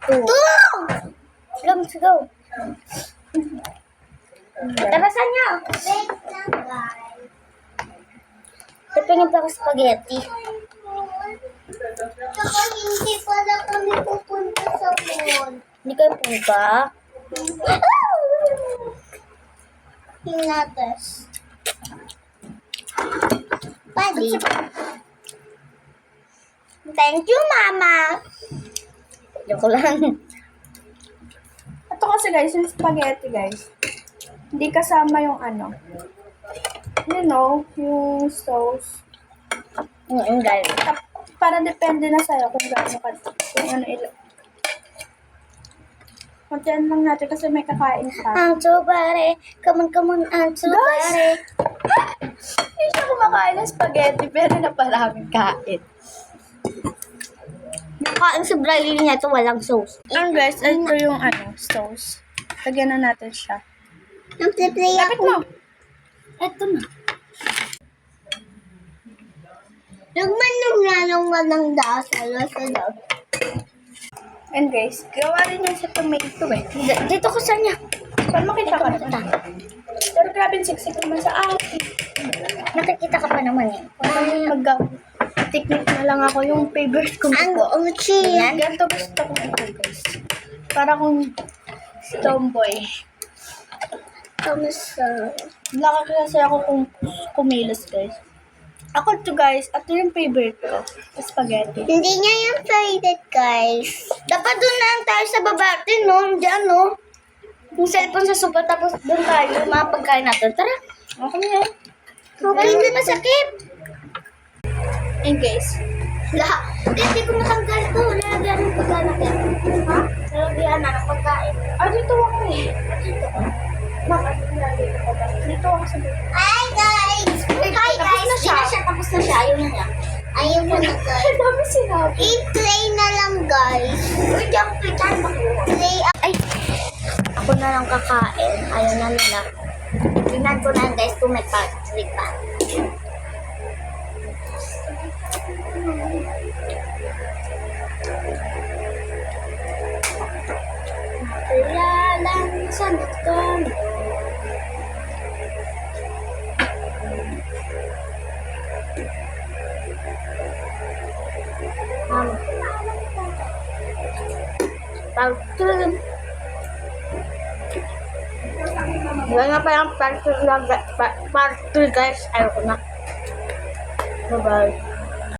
Two. Let's go. Tarasan niya. Wait lang, guys. Tipingin pa ako spaghetti. Saka hindi pala kami pupunta sa mall. Hindi kayo punta? Pinatas. Pali. Thank you, Mama. Joke lang. Ito kasi guys, yung spaghetti guys. Hindi kasama yung ano. You know, yung sauce. Guys. Para depende na sa'yo kung gaano ka, kung ano Kuntian lang natin kasi may kakain pa. Antubare. Come on, Antubare. Hindi siya kumakain ng spaghetti pero naparaming kain. Nakain sa Briley niya ito, walang sauce. Ang guys, ito yung ano, sauce. Lagyan na natin siya. Nag-play Lapit ako. mo. Ito na. Nagmanong ng dasal sa daw. And guys, gawa rin yan sa tomato eh. Dito ko sa niya. Para makita ka naman. Pero grabe siksik naman sa akin. Nakikita ka pa naman eh. Mag-technique na lang ako yung favorite ko. Ang uchi. Yan. Ganito gusto ko ito guys. Para kung tomboy. Kamusta? Laki kasi ako kung kumilos guys. Ako to guys, ito yung favorite ko. Spaghetti. Hindi niya yung favorite, guys. Dapat doon na lang tayo sa baba natin, no? Diyan, no? Yung cellphone sa sopa, tapos doon tayo, yung mga pagkain natin. Tara. Okay na. Okay na masakit. And guys, Hindi ko matanggal to. Lalagyan ng pagkain natin. Ha? Lalagyan na ng pagkain. dito ako eh. Dito ako. Bakit? Dito ako sa dito. Hi, guys! Hi, Tapos guys! na siya. Tapos na siya. Ayaw na niya. Ayaw mo na, guys. Ang dami sinabi. I-play na lang, guys. Uy, di ako pitan. Play Ay, ako na lang kakain. Ayaw na nila. Tingnan ko na guys kung may Patrick pa. Kaya lang sa nagkano. Patrick. Yan nga pa yung part 2 guys. Ayaw ko na. Bye-bye.